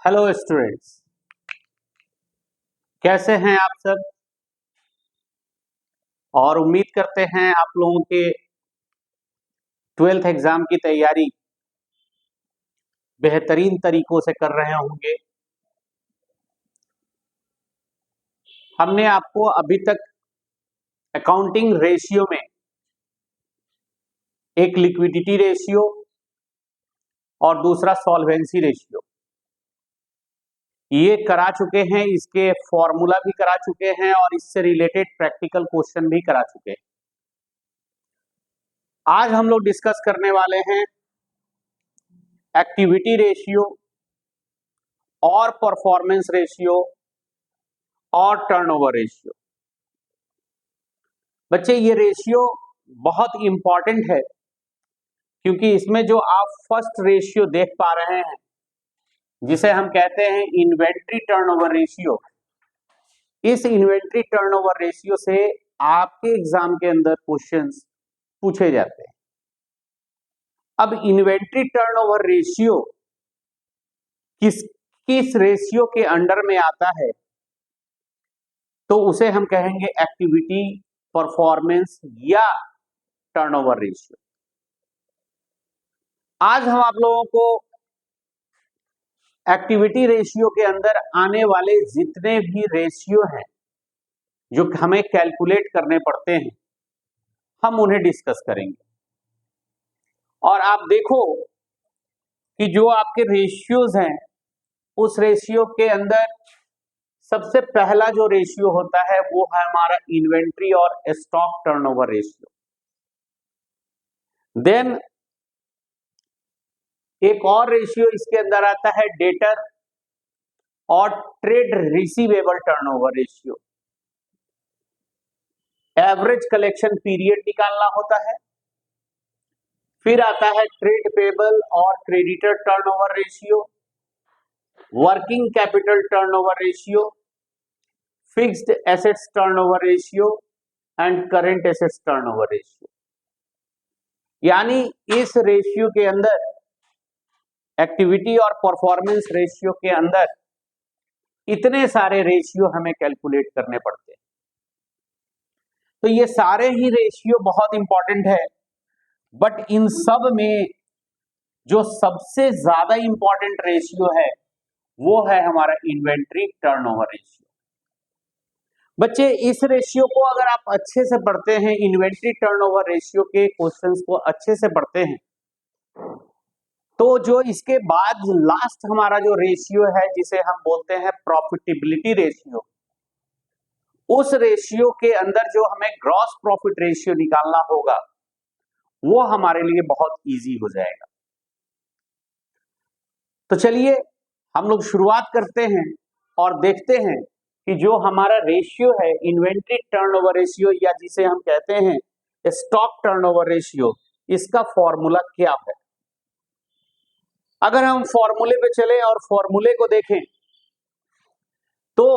Hello students, कैसे हैं आप सब। और उम्मीद करते हैं आप लोगों के 12th एग्जाम की तैयारी बेहतरीन तरीकों से कर रहे होंगे। हमने आपको अभी तक अकाउंटिंग रेशियो में एक लिक्विडिटी रेशियो और दूसरा सॉल्वेंसी रेशियो ये करा चुके हैं, इसके फॉर्मूला भी करा चुके हैं और इससे रिलेटेड प्रैक्टिकल क्वेश्चन भी करा चुके हैं। आज हम लोग डिस्कस करने वाले हैं एक्टिविटी रेशियो और परफॉर्मेंस रेशियो और टर्नओवर रेशियो। बच्चे ये रेशियो बहुत इंपॉर्टेंट है क्योंकि इसमें जो आप फर्स्ट रेशियो देख पा रहे हैं जिसे हम कहते हैं इन्वेंट्री टर्नओवर रेशियो, इस इन्वेंट्री टर्नओवर रेशियो से आपके एग्जाम के अंदर क्वेश्चंस पूछे जाते हैं। अब इन्वेंट्री टर्नओवर रेशियो किस किस रेशियो के अंडर में आता है तो उसे हम कहेंगे एक्टिविटी, परफॉर्मेंस या टर्नओवर रेशियो। आज हम आप लोगों को एक्टिविटी रेशियो के अंदर आने वाले जितने भी रेशियो हैं जो हमें कैलकुलेट करने पड़ते हैं हम उन्हें डिस्कस करेंगे। और आप देखो कि जो आपके रेशियोज हैं उस रेशियो के अंदर सबसे पहला जो रेशियो होता है वो है हमारा इन्वेंट्री और स्टॉक टर्नओवर रेशियो। देन एक और रेशियो इसके अंदर आता है डेटर और trade receivable turnover ratio. Average collection period निकालना होता है। फिर आता है ट्रेड पेबल और creditor turnover ratio, working capital turnover ratio, fixed assets turnover ratio and current assets turnover ratio. यानी इस रेशियो के अंदर, एक्टिविटी और परफॉर्मेंस रेशियो के अंदर इतने सारे रेशियो हमें कैलकुलेट करने पड़ते हैं। तो ये सारे ही रेशियो बहुत इंपॉर्टेंट है, बट इन सब में जो सबसे ज्यादा इंपॉर्टेंट रेशियो है वो है हमारा इन्वेंट्री टर्नओवर रेशियो। बच्चे इस रेशियो को अगर आप अच्छे से पढ़ते हैं, इन्वेंट्री टर्नओवर रेशियो के क्वेश्चंस को अच्छे से पढ़ते हैं, तो जो इसके बाद लास्ट हमारा जो रेशियो है जिसे हम बोलते हैं प्रॉफिटेबिलिटी रेशियो, उस रेशियो के अंदर जो हमें ग्रॉस प्रॉफिट रेशियो निकालना होगा वो हमारे लिए बहुत इजी हो जाएगा। तो चलिए हम लोग शुरुआत करते हैं और देखते हैं कि जो हमारा रेशियो है इन्वेंट्री टर्नओवर रेशियो या जिसे हम कहते हैं स्टॉक टर्नओवर रेशियो, इसका फॉर्मूला क्या है। अगर हम फॉर्मूले पे चले और फॉर्मूले को देखें तो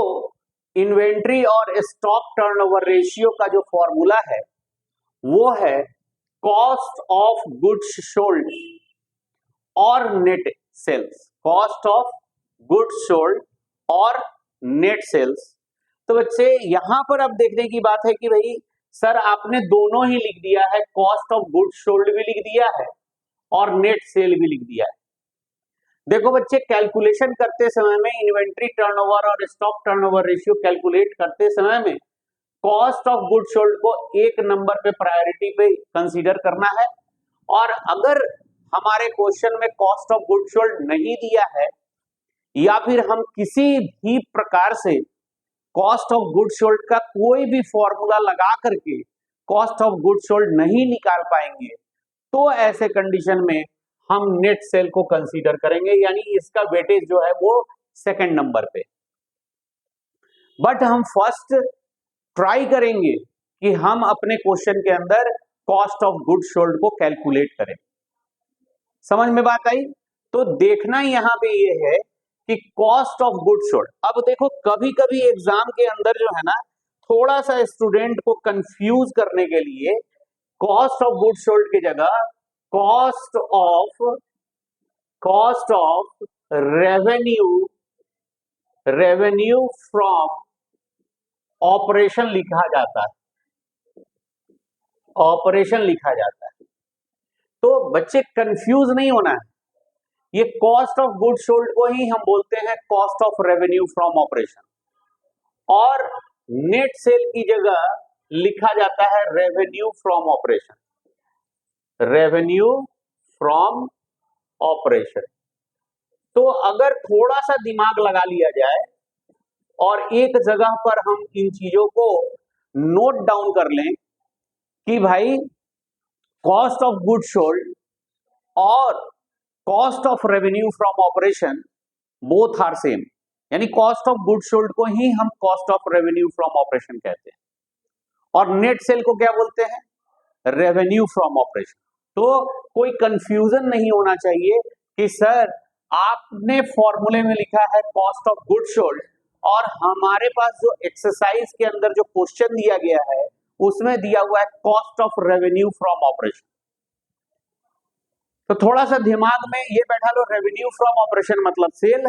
इन्वेंट्री और स्टॉक टर्नओवर रेशियो का जो फॉर्मूला है वो है कॉस्ट ऑफ गुड्स सोल्ड और net sales, cost of goods sold और नेट सेल्स। तो बच्चे यहां पर अब देखने की बात है कि भाई सर आपने दोनों ही लिख दिया है, कॉस्ट ऑफ गुड्स सोल्ड भी लिख दिया है और नेट सेल भी लिख दिया है। देखो बच्चे, कैलकुलेशन करते समय में इन्वेंट्री टर्नओवर और स्टॉक टर्नओवर रेशियो कैलकुलेट करते समय में कॉस्ट ऑफ गुड्स सोल्ड को एक नंबर पे प्रायोरिटी पे कंसीडर करना है। और अगर हमारे क्वेश्चन में कॉस्ट ऑफ गुड्स सोल्ड नहीं दिया है या फिर हम किसी भी प्रकार से कॉस्ट ऑफ गुड्स सोल्ड का कोई भी फॉर्मूला लगा करके कॉस्ट ऑफ गुड्स सोल्ड नहीं निकाल पाएंगे तो ऐसे कंडीशन में हम नेट सेल को कंसीडर करेंगे, यानी इसका वेटेज जो है वो सेकंड नंबर पे। बट हम फर्स्ट ट्राई करेंगे कि हम अपने क्वेश्चन के अंदर कॉस्ट ऑफ गुड्स सोल्ड को कैलकुलेट करें। समझ में बात आई? तो देखना यहां पे ये है कि कॉस्ट ऑफ गुड्स सोल्ड, अब देखो कभी कभी एग्जाम के अंदर जो है ना थोड़ा सा स्टूडेंट को कंफ्यूज करने के लिए कॉस्ट ऑफ गुड्स सोल्ड की जगह cost of revenue revenue from operation लिखा जाता है, ऑपरेशन लिखा जाता है। तो बच्चे कंफ्यूज नहीं होना है, ये कॉस्ट ऑफ गुड सोल्ड को ही हम बोलते हैं cost of revenue from operation, और नेट सेल की जगह लिखा जाता है revenue from operation, revenue from operation. तो अगर थोड़ा सा दिमाग लगा लिया जाए और एक जगह पर हम इन चीजों को नोट डाउन कर लें कि भाई कॉस्ट ऑफ गुड सोल्ड और cost of revenue from operation both are same, यानी कॉस्ट ऑफ गुड सोल्ड को ही हम cost of revenue from operation कहते हैं, और नेट सेल को क्या बोलते हैं, रेवेन्यू फ्रॉम ऑपरेशन। तो कोई कंफ्यूजन नहीं होना चाहिए कि सर आपने फॉर्मूले में लिखा है कॉस्ट ऑफ गुड सोल्ड और हमारे पास जो एक्सरसाइज के अंदर जो क्वेश्चन दिया गया है उसमें दिया हुआ है cost of revenue from operation. तो थोड़ा सा दिमाग में ये बैठा लो, रेवेन्यू फ्रॉम ऑपरेशन मतलब सेल,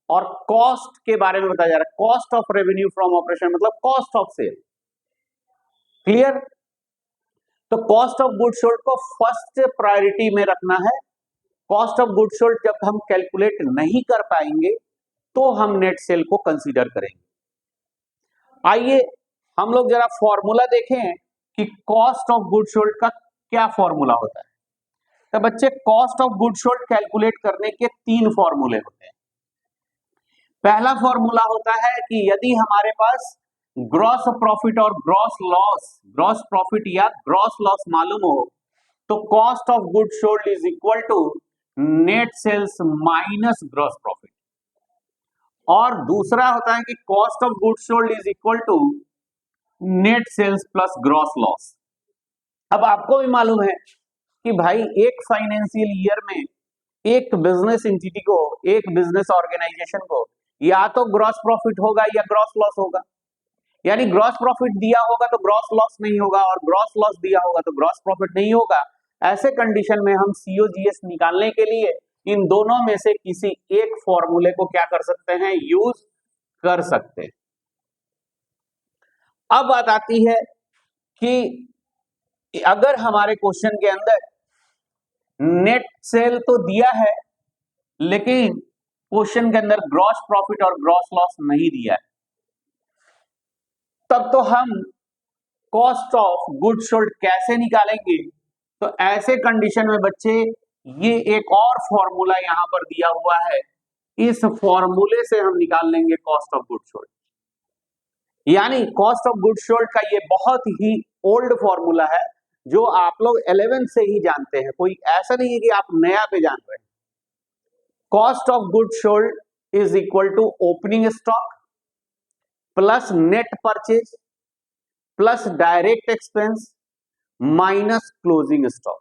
और कॉस्ट के बारे में बताया जा रहा है, cost of revenue from operation मतलब कॉस्ट ऑफ सेल। क्लियर? तो कॉस्ट ऑफ गुड सोल्ड को फर्स्ट प्रायोरिटी में रखना है। कॉस्ट ऑफ गुड सोल्ड जब हम कैलकुलेट नहीं कर पाएंगे तो हम नेट सेल को कंसीडर करेंगे। आइए हम लोग जरा फॉर्मूला देखें कि कॉस्ट ऑफ गुड सोल्ड का क्या फॉर्मूला होता है। तो बच्चे cost of good sold calculate करने के 3 फॉर्मूले होते हैं। पहला फॉर्मूला होता है कि यदि हमारे पास ग्रॉस प्रॉफिट और ग्रॉस लॉस, ग्रॉस प्रॉफिट या ग्रॉस लॉस मालूम हो तो cost of good sold is equal to net sales minus gross profit. और दूसरा होता है कि cost of good sold is equal to net sales plus gross loss. अब आपको भी मालूम है कि भाई एक फाइनेंशियल ईयर में एक बिजनेस एंटिटी को, एक बिजनेस ऑर्गेनाइजेशन को या तो ग्रॉस प्रॉफिट होगा या ग्रॉस लॉस होगा, यानी ग्रॉस प्रॉफिट दिया होगा तो ग्रॉस लॉस नहीं होगा और ग्रॉस लॉस दिया होगा तो ग्रॉस प्रॉफिट नहीं होगा। ऐसे कंडीशन में हम सीओजीएस निकालने के लिए इन दोनों में से किसी एक फॉर्मूले को क्या कर सकते हैं, यूज कर सकते हैं। अब बात आती है कि अगर हमारे क्वेश्चन के अंदर नेट सेल तो दिया है लेकिन क्वेश्चन के अंदर ग्रॉस प्रॉफिट और ग्रॉस लॉस नहीं दिया है, तब तो हम कॉस्ट ऑफ गुड सोल्ड कैसे निकालेंगे। तो ऐसे कंडीशन में बच्चे ये एक और फॉर्मूला यहां पर दिया हुआ है, इस फॉर्मूले से हम निकाल लेंगे कॉस्ट ऑफ गुड सोल्ड। यानी कॉस्ट ऑफ गुड सोल्ड का ये बहुत ही ओल्ड फॉर्मूला है जो आप लोग 11th से ही जानते हैं, कोई ऐसा नहीं है कि आप नया पे जान रहे हैं। Cost of good sold is equal to opening stock plus net purchase plus direct expense minus closing stock.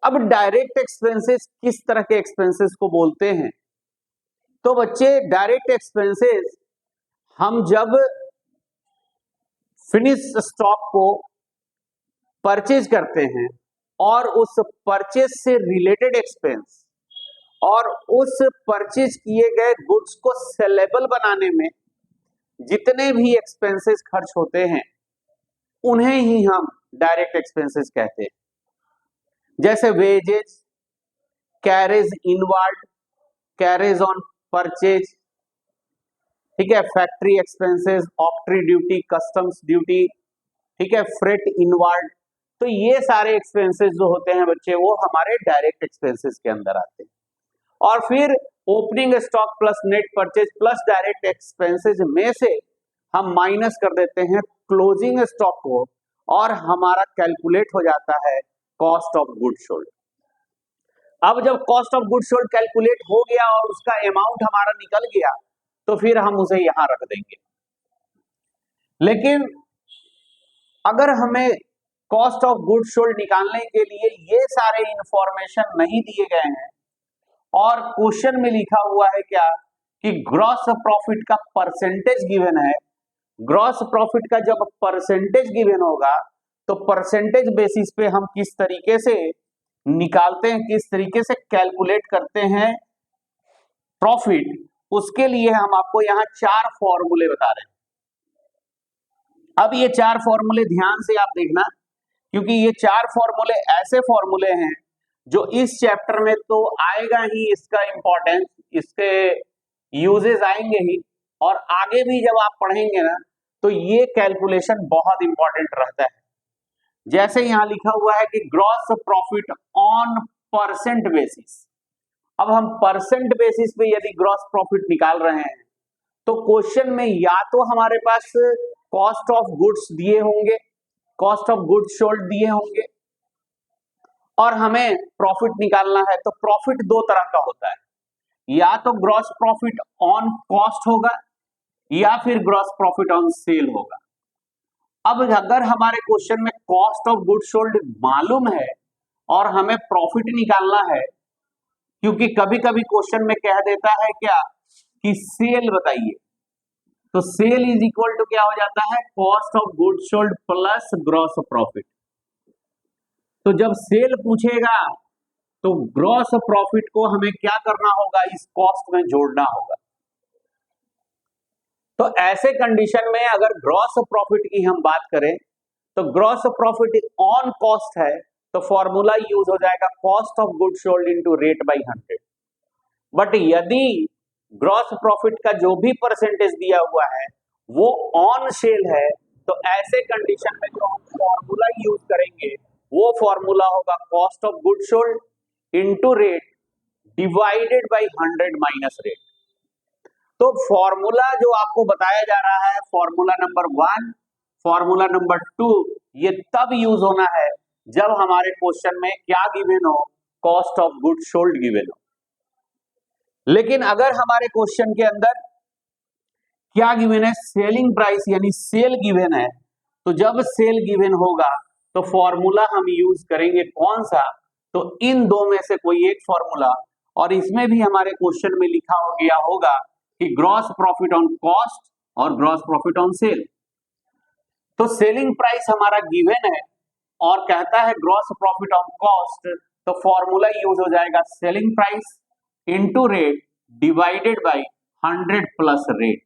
अब डायरेक्ट एक्सपेंसेस किस तरह के एक्सपेंसेस को बोलते हैं, तो बच्चे डायरेक्ट एक्सपेंसेस हम जब फिनिश स्टॉक को परचेज करते हैं और उस परचेज से रिलेटेड एक्सपेंस और उस परचेज किए गए गुड्स को सेलेबल बनाने में जितने भी एक्सपेंसेस खर्च होते हैं उन्हें ही हम डायरेक्ट एक्सपेंसेस कहते हैं, जैसे wages, carriage inward, carriage on purchase, ठीक है, factory expenses, octroi duty, customs duty, ठीक है, फ्रेट इनवर्ड। तो ये सारे एक्सपेंसेस जो होते हैं बच्चे वो हमारे डायरेक्ट एक्सपेंसेस के अंदर आते हैं। और फिर opening stock plus net purchase plus direct expenses में से हम माइनस कर देते हैं क्लोजिंग स्टॉक को और हमारा कैलकुलेट हो जाता है कॉस्ट ऑफ गुड सोल्ड। अब जब cost of good sold calculate हो गया और उसका अमाउंट हमारा निकल गया तो फिर हम उसे यहां रख देंगे। लेकिन अगर हमें कॉस्ट ऑफ गुड सोल्ड निकालने के लिए ये सारे इंफॉर्मेशन नहीं दिए गए हैं और क्वेश्चन में लिखा हुआ है क्या कि ग्रॉस प्रॉफिट का परसेंटेज गिवन है, ग्रॉस प्रॉफिट का जब परसेंटेज गिवन होगा तो परसेंटेज बेसिस पे हम किस तरीके से निकालते हैं, किस तरीके से कैलकुलेट करते हैं प्रॉफिट, उसके लिए हम आपको यहां 4 फॉर्मूले बता रहे हैं। अब ये 4 फॉर्मूले ध्यान से आप देखना, क्योंकि ये 4 फॉर्मूले ऐसे फॉर्मूले हैं जो इस चैप्टर में तो आएगा ही, इसका इंपॉर्टेंस, इसके यूजेस आएंगे ही, और आगे भी जब आप पढ़ेंगे ना तो ये कैलकुलेशन बहुत इंपॉर्टेंट रहता है। जैसे यहां लिखा हुआ है कि gross profit on percent basis. अब हम परसेंट बेसिस पे यदि ग्रॉस प्रॉफिट निकाल रहे हैं तो क्वेश्चन में या तो हमारे पास कॉस्ट ऑफ गुड्स दिए होंगे, कॉस्ट ऑफ गुड्स सोल्ड दिए होंगे, और हमें प्रॉफिट निकालना है। तो प्रॉफिट 2 तरह का होता है, या तो ग्रॉस प्रॉफिट ऑन कॉस्ट होगा या फिर ग्रॉस प्रॉफिट ऑन सेल होगा। अब अगर हमारे क्वेश्चन में कॉस्ट ऑफ गुड्स सोल्ड मालूम है और हमें प्रॉफिट निकालना है, क्योंकि कभी कभी क्वेश्चन में कह देता है क्या कि सेल बताइए, तो सेल इज इक्वल टू क्या हो जाता है, cost of goods sold plus gross profit. तो जब सेल पूछेगा तो ग्रॉस प्रॉफिट को हमें क्या करना होगा, इस कॉस्ट में जोड़ना होगा। तो ऐसे कंडीशन में अगर ग्रॉस प्रॉफिट की हम बात करें तो ग्रॉस प्रॉफिट ऑन कॉस्ट है, तो फॉर्मूला यूज हो जाएगा cost of goods sold into rate by 100। But यदि ग्रॉस प्रॉफिट का जो भी परसेंटेज दिया हुआ है वो ऑन सेल है, तो ऐसे कंडीशन में जो हम फॉर्मूला यूज करेंगे वो फॉर्मूला होगा cost of goods sold into rate divided by 100 minus rate. तो फॉर्मूला जो आपको बताया जा रहा है, फॉर्मूला नंबर 1, फॉर्मूला नंबर 2, ये तब यूज होना है जब हमारे क्वेश्चन में क्या गिवन हो, cost of goods sold given हो। लेकिन अगर हमारे क्वेश्चन के अंदर क्या गिवन है, सेलिंग प्राइस यानी सेल गिवन है, तो जब सेल गिवन होगा तो फॉर्मूला हम यूज करेंगे कौन सा, तो इन दो में से कोई एक फॉर्मूला। और इसमें भी हमारे क्वेश्चन में लिखा हो गया होगा कि ग्रॉस प्रॉफिट ऑन कॉस्ट और ग्रॉस प्रॉफिट ऑन सेल। तो सेलिंग प्राइस हमारा गिवन है और कहता है ग्रॉस प्रॉफिट ऑन कॉस्ट, तो फॉर्मूला यूज हो जाएगा selling price into rate divided by 100 plus rate.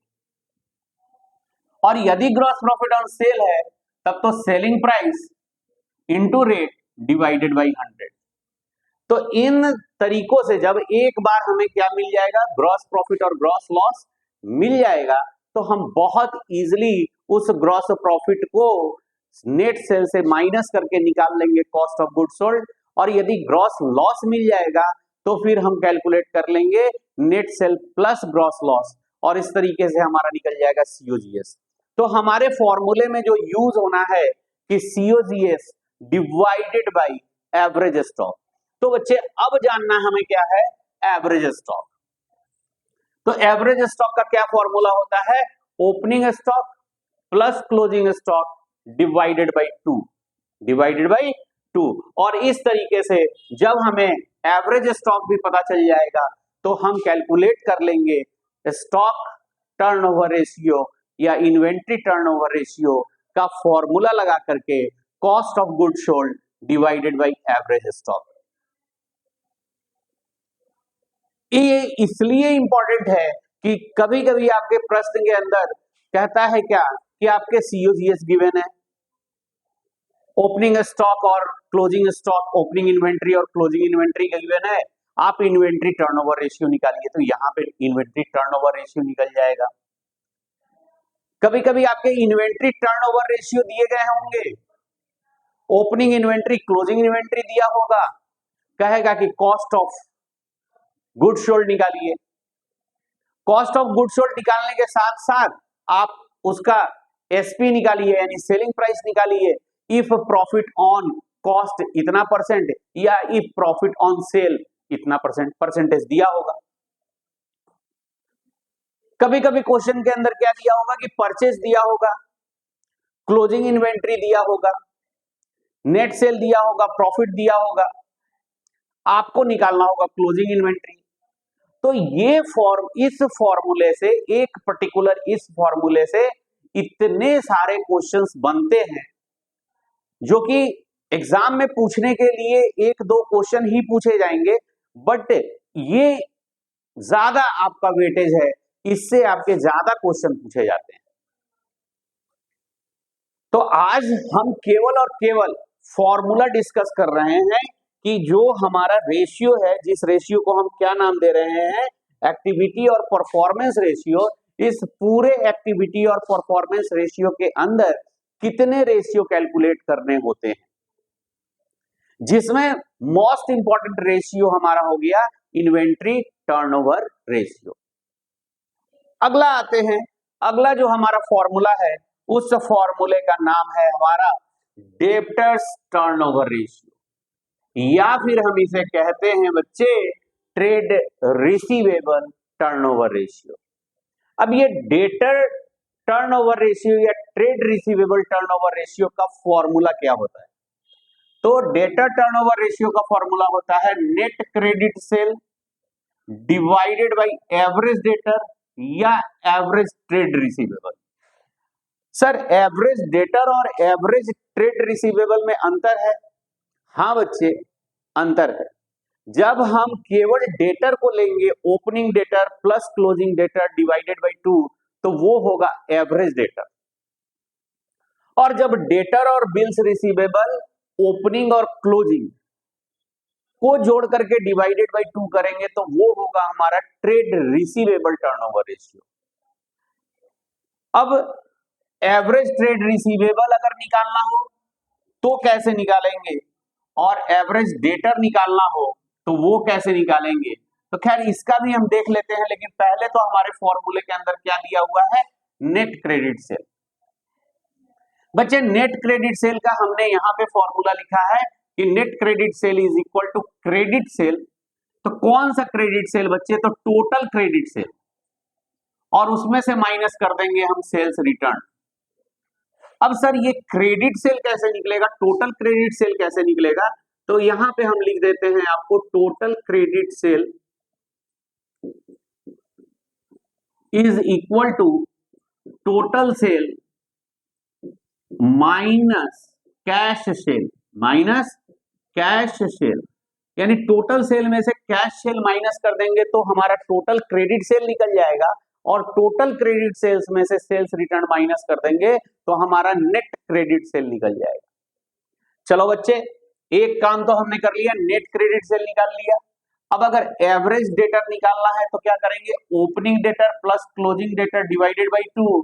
और यदि ग्रॉस प्रॉफिट ऑन सेल है तब तो selling price into rate divided by 100। तो इन तरीकों से जब एक बार हमें क्या मिल जाएगा, ग्रॉस प्रॉफिट और ग्रॉस लॉस मिल जाएगा, तो हम बहुत इजीली उस ग्रॉस प्रॉफिट को नेट सेल से माइनस करके निकाल लेंगे कॉस्ट ऑफ गुड्स सोल्ड। और यदि ग्रॉस लॉस मिल जाएगा तो फिर हम कैलकुलेट कर लेंगे net cell plus gross loss, और इस तरीके से हमारा निकल जाएगा COGS। तो हमारे फॉर्मूले में जो यूज होना है कि COGS divided by average stock. तो बच्चे अब जानना हमें क्या है, एवरेज स्टॉक। तो एवरेज स्टॉक का क्या फॉर्मूला होता है, opening stock plus closing stock divided by 2, divided by 2। और इस तरीके से जब हमें एवरेज स्टॉक भी पता चल जाएगा तो हम कैलकुलेट कर लेंगे स्टॉक टर्नओवर रेशियो या इन्वेंट्री टर्नओवर रेशियो का फॉर्मूला लगा करके cost of goods sold divided by average stock. ये इसलिए इंपॉर्टेंट है कि कभी कभी आपके प्रश्न के अंदर कहता है क्या कि आपके COGS गिवन है, ओपनिंग स्टॉक और क्लोजिंग स्टॉक, ओपनिंग इन्वेंट्री और क्लोजिंग इन्वेंट्री का गिवन है, आप इन्वेंट्री टर्नओवर रेशियो निकालिए, तो यहां पे इन्वेंट्री टर्नओवर रेशियो निकल जाएगा। कभी कभी आपके इन्वेंट्री टर्नओवर रेशियो दिए गए होंगे, ओपनिंग इन्वेंट्री क्लोजिंग इन्वेंट्री दिया होगा, कहेगा कि कॉस्ट ऑफ गुड्स सोल्ड निकालिए। कॉस्ट ऑफ गुड्स सोल्ड निकालने के साथ साथ आप उसका SP निकालिए यानी सेलिंग प्राइस निकालिए, इफ प्रॉफिट ऑन कॉस्ट इतना परसेंट या इफ प्रॉफिट ऑन सेल इतना परसेंटेज दिया होगा। कभी कभी क्वेश्चन के अंदर क्या दिया होगा कि परचेज दिया होगा, क्लोजिंग इन्वेंट्री दिया होगा, नेट सेल दिया होगा, प्रॉफिट दिया होगा, आपको निकालना होगा क्लोजिंग इन्वेंट्री। तो ये इस फॉर्मूले से, एक पर्टिकुलर इस फॉर्मूले से इतने सारे क्वेश्चंस बनते हैं जो कि एग्जाम में पूछने के लिए 1-2 क्वेश्चन ही पूछे जाएंगे, बट ये ज्यादा आपका वेटेज है, इससे आपके ज्यादा क्वेश्चन पूछे जाते हैं। तो आज हम केवल और केवल फॉर्मूला डिस्कस कर रहे हैं कि जो हमारा रेशियो है, जिस रेशियो को हम क्या नाम दे रहे हैं, एक्टिविटी और परफॉर्मेंस रेशियो, इस पूरे एक्टिविटी और परफॉर्मेंस रेशियो के अंदर कितने रेशियो कैलकुलेट करने होते हैं, जिसमें मोस्ट इंपॉर्टेंट रेशियो हमारा हो गया इन्वेंट्री टर्नओवर रेशियो। अगला आते हैं, अगला जो हमारा फॉर्मूला है, उस फॉर्मूले का नाम है हमारा डेब्टर्स टर्नओवर रेशियो, या फिर हम इसे कहते हैं बच्चे ट्रेड रिसीवेबल टर्नओवर रेशियो। अब ये डेटर टर्नओवर रेशियो या ट्रेड रिसीवेबल टर्नओवर रेशियो का फॉर्मूला क्या होता है? तो डेटर टर्नओवर रेशियो का फॉर्मूला होता है net credit sale divided by average debtor या average trade receivable. Sir average debtor और एवरेज ट्रेड रिसीवेबल में अंतर है? हाँ बच्चे अंतर है। जब हम केवल डेटर को लेंगे, opening debtor plus closing debtor divided by 2, तो वो होगा एवरेज डेटर। और जब डेटर और बिल्स रिसीवेबल ओपनिंग और क्लोजिंग को जोड़ करके डिवाइडेड बाय 2 करेंगे तो वो होगा हमारा ट्रेड रिसीवेबल टर्नओवर रेशियो। अब एवरेज ट्रेड रिसीवेबल अगर निकालना हो तो कैसे निकालेंगे, और एवरेज डेटर निकालना हो तो वो कैसे निकालेंगे? तो खैर इसका भी हम देख लेते हैं, लेकिन पहले तो हमारे फॉर्मूले के अंदर क्या दिया हुआ है, नेट क्रेडिट सेल। बच्चे नेट क्रेडिट सेल का हमने यहां पे फॉर्मूला लिखा है कि net credit sale is equal to credit sale. तो कौन सा क्रेडिट सेल बच्चे? तो टोटल क्रेडिट सेल, और उसमें से माइनस कर देंगे हम सेल्स रिटर्न। अब सर ये क्रेडिट सेल कैसे निकलेगा, टोटल क्रेडिट सेल कैसे निकलेगा? तो यहां पे हम लिख देते हैं आपको total credit sale is equal to total sale minus cash sale, minus cash sale. यानी टोटल सेल में से कैश सेल माइनस कर देंगे तो हमारा टोटल क्रेडिट सेल निकल जाएगा, और टोटल क्रेडिट सेल्स में से सेल्स रिटर्न माइनस कर देंगे तो हमारा नेट क्रेडिट सेल निकल जाएगा। चलो बच्चे एक काम तो हमने कर लिया, नेट क्रेडिट सेल निकाल लिया। अब अगर एवरेज डेटर निकालना है तो क्या करेंगे, opening debtor plus closing debtor divided by 2।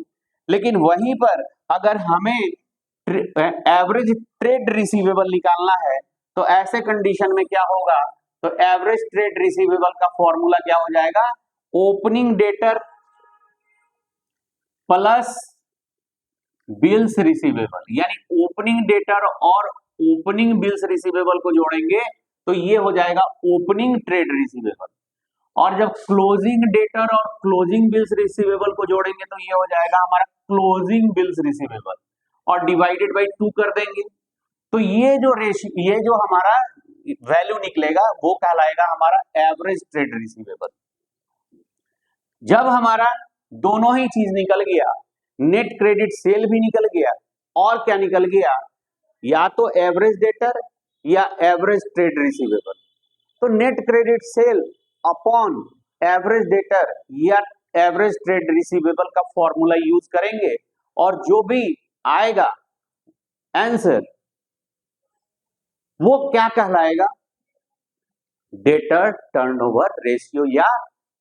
लेकिन वहीं पर अगर हमें एवरेज ट्रेड रिसीवेबल निकालना है तो ऐसे कंडीशन में क्या होगा, तो एवरेज ट्रेड रिसीवेबल का फॉर्मूला क्या हो जाएगा, opening debtor plus bills receivable. यानी ओपनिंग डेटर और ओपनिंग बिल्स रिसीवेबल को जोड़ेंगे तो ये हो जाएगा ओपनिंग ट्रेड रिसीवेबल, और जब क्लोजिंग डेटर और क्लोजिंग बिल्स रिसीवेबल को जोड़ेंगे तो ये हो जाएगा हमारा क्लोजिंग बिल्स रिसीवेबल, और डिवाइडेड बाय 2 कर देंगे तो ये जो हमारा वैल्यू निकलेगा वो कहलाएगा हमारा एवरेज ट्रेड रिसीवेबल। जब हमारा दोनों ही चीज निकल गया, नेट क्रेडिट सेल भी निकल गया, और क्या निकल गया, या तो एवरेज डेटर या एवरेज ट्रेड रिसीवेबल, तो net credit cell upon average debtor या एवरेज ट्रेड रिसीवेबल का फॉर्मूला यूज करेंगे, और जो भी आएगा आंसर वो क्या कहलाएगा, डेटर टर्नओवर रेशियो या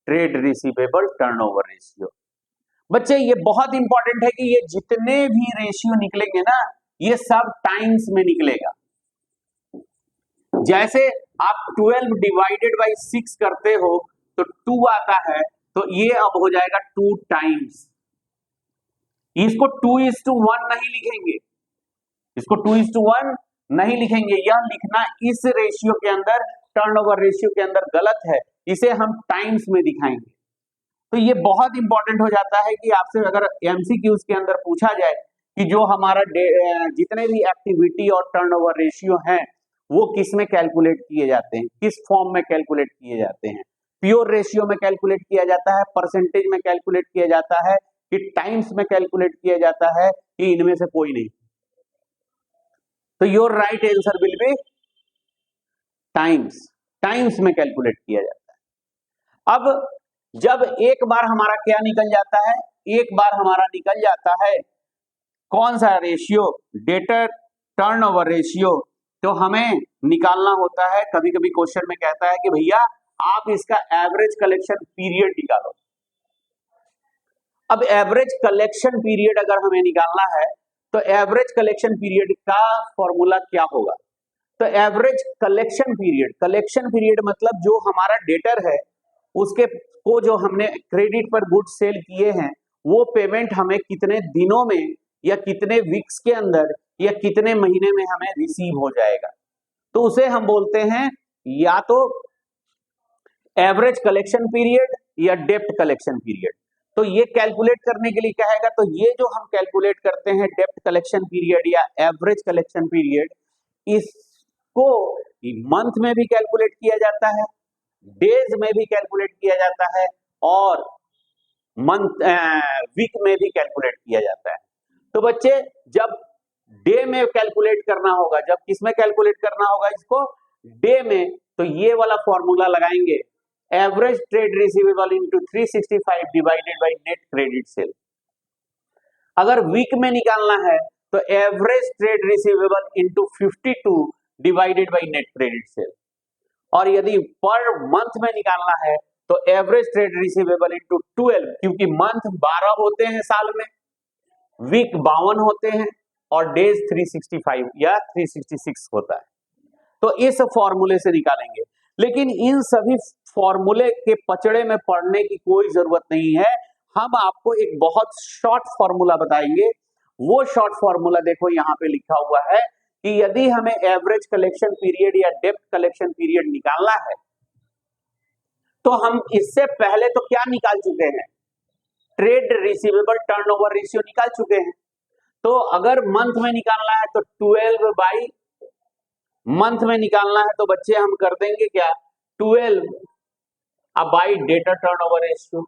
ट्रेड रिसीवेबल टर्नओवर रेशियो। बच्चे ये बहुत इंपॉर्टेंट है कि ये जितने भी रेशियो निकलेंगे ना, ये सब टाइम्स में निकलेगा। जैसे आप 12 डिवाइडेड बाई 6 करते हो तो 2 आता है, तो ये अब हो जाएगा 2 टाइम्स। इसको 2:1 नहीं लिखेंगे, इसको 2:1 नहीं लिखेंगे, यह लिखना इस रेशियो के अंदर, टर्नओवर रेशियो के अंदर गलत है, इसे हम टाइम्स में दिखाएंगे। तो ये बहुत इंपॉर्टेंट हो जाता है कि आपसे अगर एमसीक्यूज के अंदर पूछा जाए कि जो हमारा जितने भी एक्टिविटी और टर्नओवर रेशियो हैं वो किस में कैलकुलेट किए जाते हैं, किस फॉर्म में कैलकुलेट किए जाते हैं, प्योर रेशियो में कैलकुलेट किया जाता है, परसेंटेज में कैलकुलेट किया जाता है, कि टाइम्स में कैलकुलेट किया जाता है, कि इनमें से कोई नहीं। तो your right answer will be times, times में कैलकुलेट किया जाता है। अब जब एक बार हमारा क्या निकल जाता है, एक बार हमारा निकल जाता है कौन सा रेशियो, डेटर टर्नओवर रेशियो, तो हमें निकालना होता है। कभी कभी क्वेश्चन में कहता है कि भैया आप इसका एवरेज कलेक्शन पीरियड निकालो। अब एवरेज कलेक्शन पीरियड अगर हमें निकालना है तो एवरेज कलेक्शन पीरियड का फॉर्मूला क्या होगा? तो एवरेज कलेक्शन पीरियड मतलब जो हमारा डेटर है उसके को जो हमने क्रेडिट पर गुड्स सेल किए हैं वो पेमेंट हमें कितने दिनों में या कितने वीक्स के अंदर या कितने महीने में हमें रिसीव हो जाएगा, तो उसे हम बोलते हैं या तो एवरेज कलेक्शन पीरियड या डेप्ट कलेक्शन पीरियड। तो ये कैलकुलेट करने के लिए क्या है, तो ये जो हम कैलकुलेट करते हैं डेप्ट कलेक्शन पीरियड या एवरेज कलेक्शन पीरियड, इसको मंथ में भी कैलकुलेट किया जाता है, डेज में भी कैलकुलेट किया जाता है और मंथ वीक में भी कैलकुलेट किया जाता है। तो बच्चे जब डे में कैलकुलेट करना होगा, जब किसमें कैलकुलेट करना होगा इसको, डे में, तो ये वाला फॉर्मूला लगाएंगे, average trade receivable into 365 divided by net credit cell. अगर वीक में निकालना है तो average trade receivable into 52 divided by net credit cell, और यदि पर मंथ में निकालना है तो एवरेज ट्रेड रिसीवेबल इनटू 12, क्योंकि मंथ 12 होते हैं साल में, वीक 52 होते हैं और डेज 365 या 366 होता है। तो इस फॉर्मूले से निकालेंगे। लेकिन इन सभी फॉर्मूले के पचड़े में पड़ने की कोई जरूरत नहीं है, हम आपको एक बहुत शॉर्ट फॉर्मूला बताएंगे। वो शॉर्ट फॉर्मूला देखो यहां पे लिखा हुआ है कि यदि हमें एवरेज कलेक्शन पीरियड या डेप्ट कलेक्शन पीरियड निकालना है तो हम इससे पहले तो क्या निकाल चुके हैं, ट्रेड रिसीवेबल टर्नओवर रेशियो निकाल चुके हैं। तो अगर मंथ में निकालना है तो 12 बाई मंथ में निकालना है तो बच्चे हम कर देंगे क्या, 12 बाई डेटर टर्नओवर रेशियो।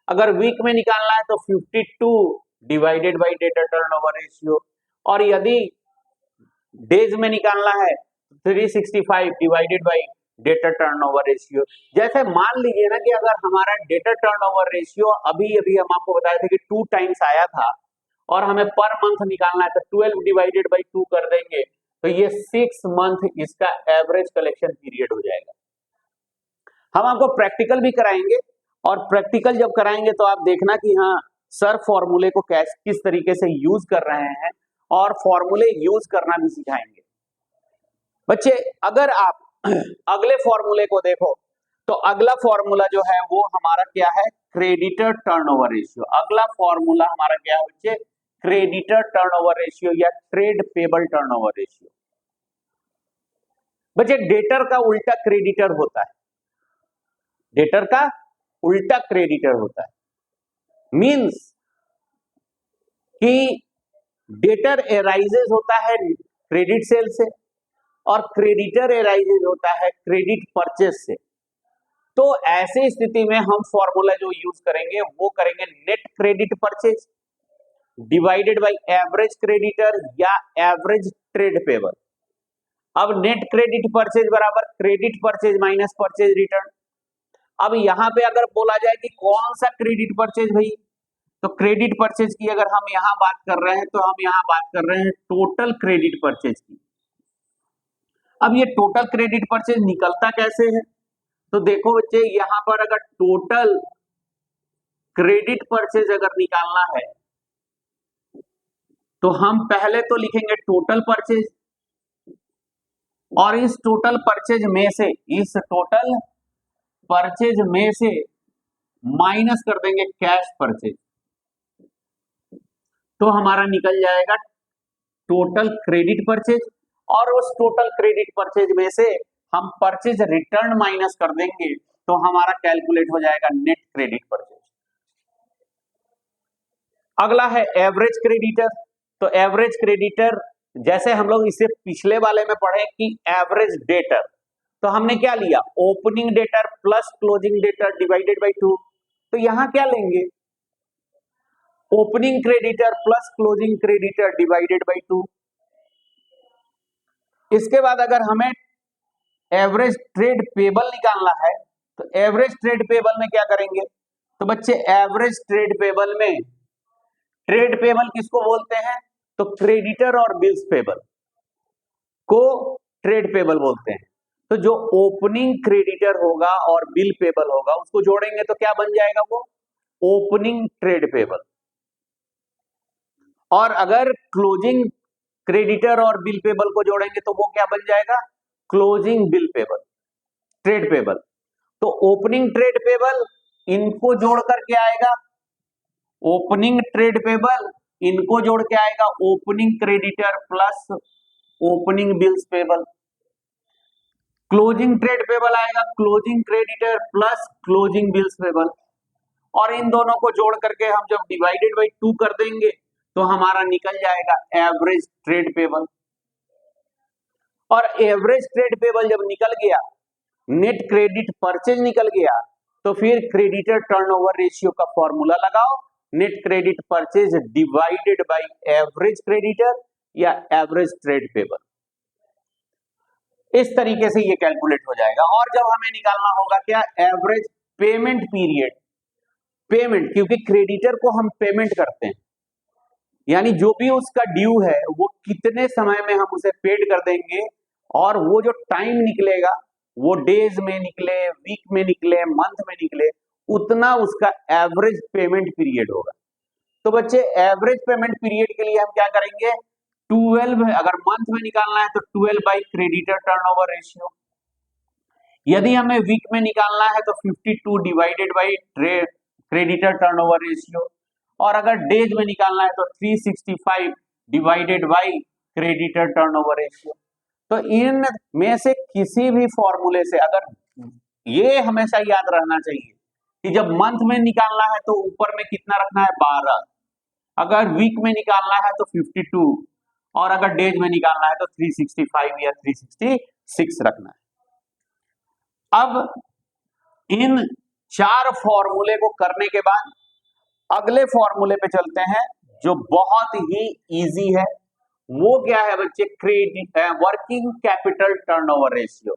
अगर वीक में निकालना है तो 52 divided by debtor turnover ratio, और यदि डेज में निकालना है 365 divided by debtor turnover ratio. जैसे मान लीजिए ना कि अगर हमारा डेटर टर्नओवर रेशियो अभी अभी हम आपको बताए थे कि 2 टाइम्स आया था और हमें पर मंथ निकालना है तो 12 डिवाइडेड बाई 2 कर देंगे तो ये 6 मंथ इसका एवरेज कलेक्शन पीरियड हो जाएगा। हम आपको प्रैक्टिकल भी कराएंगे और प्रैक्टिकल जब कराएंगे तो आप देखना कि हाँ सर फॉर्मूले को किस तरीके से यूज कर रहे हैं और फॉर्मूले यूज करना भी सिखाएंगे। बच्चे अगर आप अगले फॉर्मूले को देखो तो अगला फॉर्मूला जो है वो हमारा क्या है, क्रेडिटर टर्नओवर रेशियो। अगला फॉर्मूला हमारा क्या है बच्चे, क्रेडिटर टर्नओवर रेशियो या ट्रेड पेबल टर्नओवर रेशियो। बच्चे डेटर का उल्टा क्रेडिटर होता है, डेटर का उल्टा क्रेडिटर होता है, मींस कि डेटर एराइजेज होता है क्रेडिट सेल से और क्रेडिटर एराइजेज होता है क्रेडिट परचेज से। तो ऐसी स्थिति में हम फॉर्मूला जो यूज करेंगे वो करेंगे net credit purchase divided by average creditor या एवरेज ट्रेड पेबल। अब नेट क्रेडिट परचेज बराबर credit purchase minus purchase return. अब यहां पे अगर बोला जाए कि कौन सा क्रेडिट परचेज भाई, तो क्रेडिट परचेज की अगर हम यहां बात कर रहे हैं तो हम यहां बात कर रहे हैं टोटल क्रेडिट परचेज की। अब ये टोटल क्रेडिट परचेज निकलता कैसे है, तो देखो बच्चे यहां पर अगर टोटल क्रेडिट परचेज अगर निकालना है तो हम पहले तो लिखेंगे टोटल परचेज और इस टोटल परचेज में से माइनस कर देंगे कैश परचेज, तो हमारा निकल जाएगा टोटल क्रेडिट परचेज, और उस टोटल क्रेडिट परचेज में से हम परचेज रिटर्न माइनस कर देंगे तो हमारा कैलकुलेट हो जाएगा नेट क्रेडिट परचेज। अगला है एवरेज क्रेडिटर। तो एवरेज क्रेडिटर जैसे हम लोग इसे पिछले वाले में पढ़े कि एवरेज डेटर, तो हमने क्या लिया, opening debtor plus closing debtor divided by 2। तो यहां क्या लेंगे, opening creditor plus closing creditor divided by 2। इसके बाद अगर हमें एवरेज ट्रेड पेबल निकालना है तो एवरेज ट्रेड पेबल में क्या करेंगे, तो बच्चे एवरेज ट्रेड पेबल में ट्रेड पेबल किसको बोलते हैं? तो क्रेडिटर और बिल्स पेबल को ट्रेड पेबल बोलते हैं। तो जो ओपनिंग क्रेडिटर होगा और बिल पेबल होगा उसको जोड़ेंगे तो क्या बन जाएगा? वो ओपनिंग ट्रेड पेबल। और अगर क्लोजिंग क्रेडिटर और बिल पेबल को जोड़ेंगे तो वो क्या बन जाएगा? Closing bill payable trade payable. तो ओपनिंग ट्रेड पेबल इनको जोड़ करके आएगा ओपनिंग ट्रेड पेबल, इनको जोड़ के आएगा opening creditor plus opening bills payable. Closing trade payable आएगा closing creditor plus closing bills payable. और इन दोनों को जोड़ करके हम जब डिवाइडेड बाई 2 कर देंगे तो हमारा निकल जाएगा एवरेज ट्रेड पेबल। और एवरेज ट्रेड पेबल जब निकल गया, नेट क्रेडिट परचेज निकल गया, तो फिर क्रेडिटर टर्नओवर रेशियो का फॉर्मूला लगाओ, net credit purchase divided by average creditor या एवरेज ट्रेड पेबल। इस तरीके से ये कैलकुलेट हो जाएगा। और जब हमें निकालना होगा क्या? Average payment period. पेमेंट, क्योंकि क्रेडिटर को हम पेमेंट करते हैं, यानी जो भी उसका ड्यू है वो कितने समय में हम उसे पेड कर देंगे, और वो जो टाइम निकलेगा वो डेज में निकले, वीक में निकले, मंथ में निकले, उतना उसका एवरेज पेमेंट पीरियड होगा। तो बच्चे एवरेज पेमेंट पीरियड के लिए हम क्या करेंगे? 12, अगर मंथ में निकालना है तो 12 बाई क्रेडिटर टर्नओवर रेशियो। यदि हमें वीक में निकालना है तो 52 divided by creditor turnover ratio. और अगर डेज में निकालना है तो 365 divided by creditor turnover ratio. तो इन में से किसी भी फॉर्मूले से, अगर ये हमेशा याद रहना चाहिए कि जब मंथ में निकालना है तो ऊपर में कितना रखना है? 12। अगर वीक में निकालना है तो 52, और अगर डेज में निकालना है तो 365 या 366 रखना है। अब इन 4 फॉर्मूले को करने के बाद अगले फॉर्मूले पे चलते हैं जो बहुत ही इजी है। वो क्या है बच्चे? Working capital turnover ratio.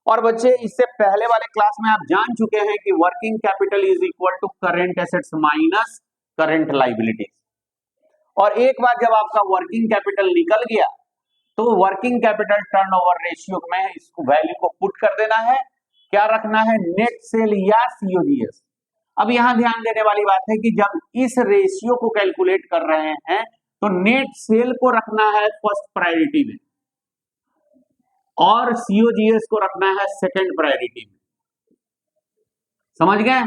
और बच्चे इससे पहले वाले क्लास में आप जान चुके हैं कि working capital is equal to current assets minus current liabilities. और एक बार जब आपका वर्किंग कैपिटल निकल गया तो वर्किंग कैपिटल टर्नओवर रेशियो में इसको वैल्यू को पुट कर देना है। क्या रखना है? नेट सेल या सीओजीएस। अब यहां ध्यान देने वाली बात है कि जब इस रेशियो को कैलकुलेट कर रहे हैं तो नेट सेल को रखना है फर्स्ट प्रायोरिटी में और सीओजीएस को रखना है सेकंड प्रायोरिटी में। समझ गए?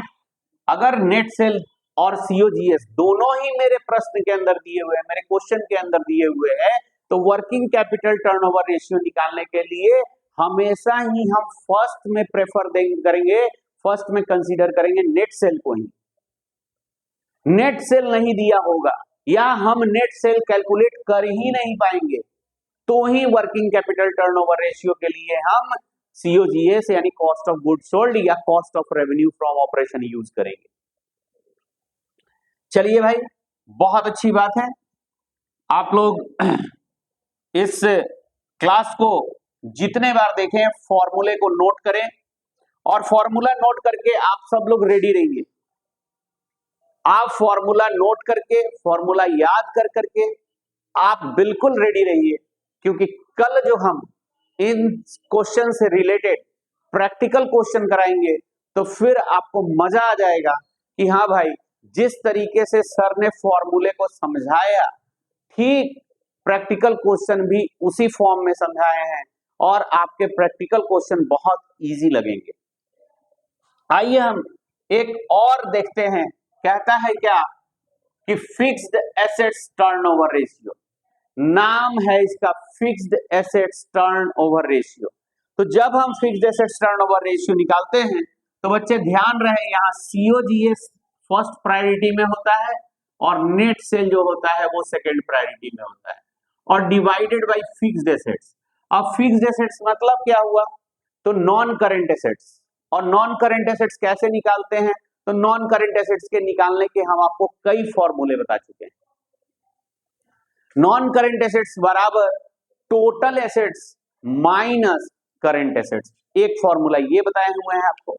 अगर नेट सेल और सीओजीएस दोनों ही मेरे प्रश्न के अंदर दिए हुए हैं, मेरे क्वेश्चन के अंदर दिए हुए हैं, तो वर्किंग कैपिटल टर्नओवर रेशियो निकालने के लिए हमेशा ही हम फर्स्ट में प्रेफर करेंगे, फर्स्ट में कंसीडर करेंगे नेट सेल को ही। नेट सेल नहीं दिया होगा या हम नेट सेल कैलकुलेट कर ही नहीं पाएंगे तो ही वर्किंग कैपिटल टर्नओवर रेशियो के लिए हम सीओजीएस यानी कॉस्ट ऑफ गुड्स सोल्ड या cost of revenue from operation use करेंगे। चलिए भाई, बहुत अच्छी बात है। आप लोग इस क्लास को जितने बार देखें फॉर्मूले को नोट करें, और फॉर्मूला नोट करके आप सब लोग रेडी रहिए। आप फॉर्मूला नोट करके, फॉर्मूला याद कर करके आप बिल्कुल रेडी रहिए, क्योंकि कल जो हम इन क्वेश्चन से रिलेटेड प्रैक्टिकल क्वेश्चन कराएंगे तो फिर आपको मजा आ जाएगा कि हाँ भाई, जिस तरीके से सर ने फॉर्मूले को समझाया ठीक प्रैक्टिकल क्वेश्चन भी उसी फॉर्म में समझाए हैं, और आपके प्रैक्टिकल क्वेश्चन बहुत इजी लगेंगे। आइए हम एक और देखते हैं। कहता है क्या कि फिक्स्ड एसेट्स टर्नओवर रेशियो, नाम है इसका फिक्स्ड एसेट्स टर्नओवर रेशियो। तो जब हम फिक्स्ड एसेट्स टर्नओवर रेशियो निकालते हैं तो बच्चे ध्यान रहे, यहाँ सीओजीएस फर्स्ट प्रायोरिटी में होता है और नेट सेल जो होता है वो सेकंड प्रायोरिटी में होता है, और डिवाइडेड बाय फिक्स्ड एसेट्स। अब फिक्स्ड एसेट्स मतलब क्या हुआ? तो नॉन करंट एसेट्स। और नॉन करंट एसेट्स कैसे निकालते हैं? तो नॉन करंट एसेट्स के निकालने के हम आपको कई फॉर्मूले बता चुके हैं। नॉन करंट एसेट्स बराबर total assets minus current assets, एक फॉर्मूला ये बताए हुए हैं आपको।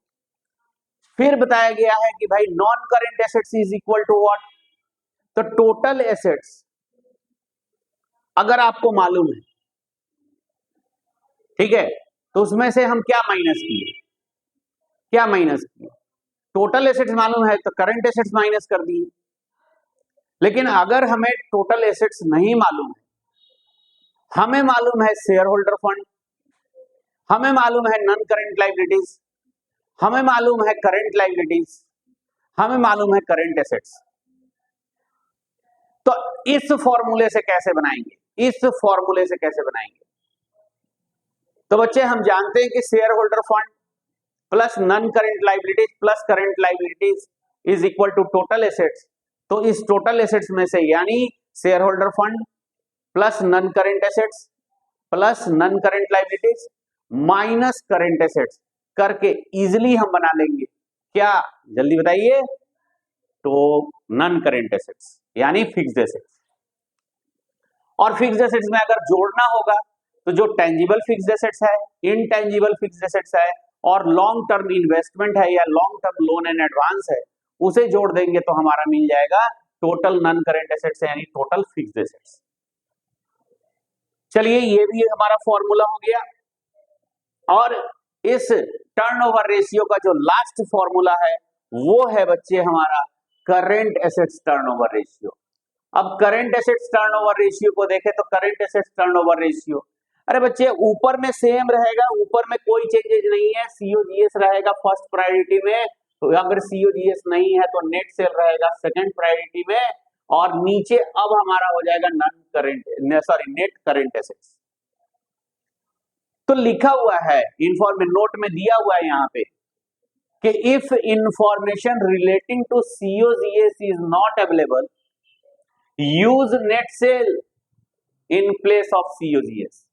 फिर बताया गया है कि भाई non current assets is equal to what, तो टोटल एसेट्स अगर आपको मालूम है, ठीक है, तो उसमें से हम क्या माइनस किए, क्या माइनस किए, टोटल एसेट्स मालूम है तो करंट एसेट्स माइनस कर दिए। लेकिन अगर हमें टोटल एसेट्स नहीं मालूम है, हमें मालूम है शेयर होल्डर फंड, हमें मालूम है नॉन करेंट लायबिलिटीज, हमें मालूम है करंट लायबिलिटीज, हमें मालूम है करंट एसेट्स, तो इस फॉर्मूले से कैसे बनाएंगे, इस फॉर्मूले से कैसे बनाएंगे? तो बच्चे हम जानते हैं कि shareholder fund plus non current liabilities plus current liabilities is equal to total assets. तो इस टोटल एसेट्स में से यानी shareholder fund plus non current assets plus non current liabilities minus current assets करके easily हम बना लेंगे क्या, जल्दी बताइए, तो नॉन करेंट एसेट्स यानी फिक्स्ड एसेट्स। और फिक्स्ड एसेट्स में अगर जोड़ना होगा तो जो टेंजिबल फिक्स्ड एसेट्स है, इनटेंजिबल फिक्स्ड एसेट्स है और लॉन्ग टर्म इन्वेस्टमेंट है या long term loan and advance है, उसे जोड़ देंगे तो हमारा मिल जाएगा टोटल नॉन करेंट एसेट्स यानी टोटल फिक्स्ड एसेट्स। चलिए ये भी हमारा फॉर्मूला हो गया। और इस टर्नओवर रेशियो का जो लास्ट फॉर्मूला है वो है बच्चे हमारा करंट एसेट्स टर्नओवर रेशियो। अब करंट एसेट्स टर्नओवर रेशियो को देखें तो करंट एसेट्स टर्नओवर रेशियो, अरे बच्चे ऊपर में सेम रहेगा, ऊपर में कोई चेंजेज नहीं है, सीओजीएस रहेगा फर्स्ट प्रायोरिटी में, तो अगर सीओजीएस नहीं है तो नेट सेल रहेगा सेकंड प्रायोरिटी में, और नीचे अब हमारा हो जाएगा non current sorry net current assets. तो लिखा हुआ है नोट में दिया हुआ है यहाँ पे कि if information relating to COGS is not available use net sale in place of COGS.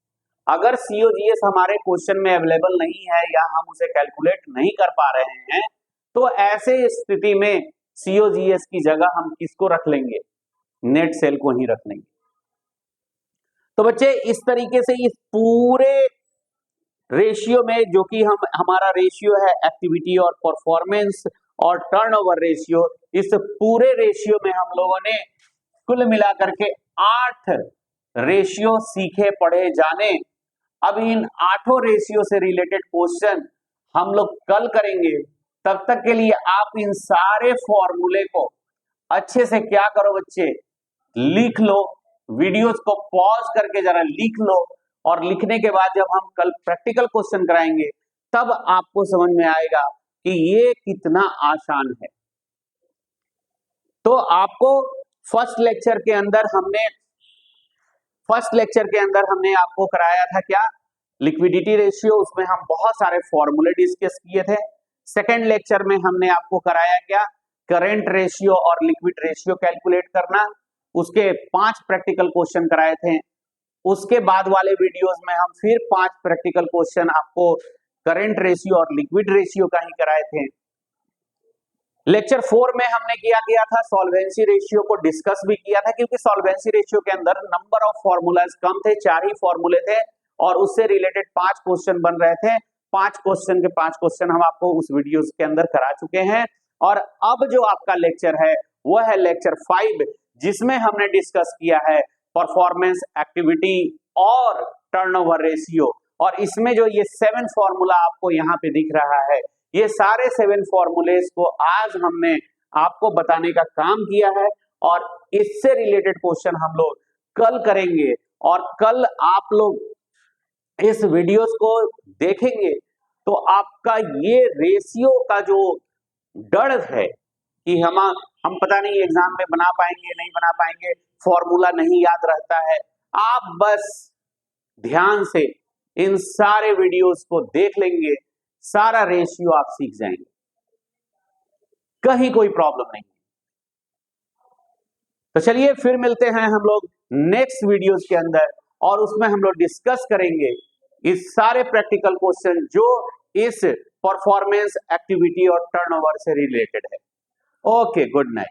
अगर सीओजीएस हमारे क्वेश्चन में अवेलेबल नहीं है या हम उसे कैलकुलेट नहीं कर पा रहे हैं तो ऐसे स्थिति में सीओजीएस की जगह हम किसको रख लेंगे, नेट सेल को ही रख लेंगे। तो बच्चे इस तरीके से इस पूरे रेशियो में जो कि हमारा रेशियो है एक्टिविटी और परफॉर्मेंस और टर्नओवर रेशियो, इस पूरे रेशियो में हम लोगों ने कुल मिलाकर के 8 रेशियो सीखे पढ़े जाने। अब इन 8 रेशियो से रिलेटेड क्वेश्चन हम लोग कल करेंगे। तब तक के लिए आप इन सारे फॉर्मूले को अच्छे से क्या करो बच्चे, लिख लो, वीडियोस को पॉज करके जरा लिख लो, और लिखने के बाद जब हम कल प्रैक्टिकल क्वेश्चन कराएंगे तब आपको समझ में आएगा कि ये कितना आसान है। तो आपको फर्स्ट लेक्चर के अंदर हमने आपको कराया था क्या, लिक्विडिटी रेशियो, उसमें हम बहुत सारे फॉर्मूले डिस्कस किए थे। सेकेंड लेक्चर में हमने आपको कराया क्या, करंट रेशियो और लिक्विड रेशियो कैलकुलेट करना, उसके 5 प्रैक्टिकल क्वेश्चन कराए थे। उसके बाद वाले वीडियोस में हम फिर 5 प्रैक्टिकल क्वेश्चन आपको करंट रेशियो और लिक्विड रेशियो का ही कराए थे। लेक्चर 4 में हमने किया था सॉल्वेंसी रेशियो को डिस्कस भी किया था, क्योंकि सॉल्वेंसी रेशियो के अंदर नंबर ऑफ फॉर्मूलाज कम थे, 4 ही फॉर्मूले थे और उससे रिलेटेड 5 क्वेश्चन बन रहे थे। 5 क्वेश्चन के 5 क्वेश्चन हम आपको उस वीडियो के अंदर करा चुके हैं। और अब जो आपका लेक्चर है वो है लेक्चर 5, जिसमें हमने डिस्कस किया है परफॉर्मेंस, एक्टिविटी और टर्नओवर रेशियो। और इसमें जो ये 7 फॉर्मूला आपको यहाँ पे दिख रहा है, ये सारे 7 फॉर्मूलेस को आज हमने आपको बताने का काम किया है और इससे रिलेटेड क्वेश्चन हम लोग कल करेंगे। और कल आप लोग इस वीडियोस को देखेंगे तो आपका ये रेशियो का जो डर है कि हम पता नहीं एग्जाम में बना पाएंगे नहीं बना पाएंगे, फॉर्मूला नहीं याद रहता है, आप बस ध्यान से इन सारे वीडियोस को देख लेंगे, सारा रेशियो आप सीख जाएंगे, कहीं कोई प्रॉब्लम नहीं। तो चलिए फिर मिलते हैं हम लोग नेक्स्ट वीडियोस के अंदर, और उसमें हम लोग डिस्कस करेंगे इस सारे प्रैक्टिकल क्वेश्चन जो इस परफॉर्मेंस, एक्टिविटी और टर्नओवर से रिलेटेड है। Okay, good night.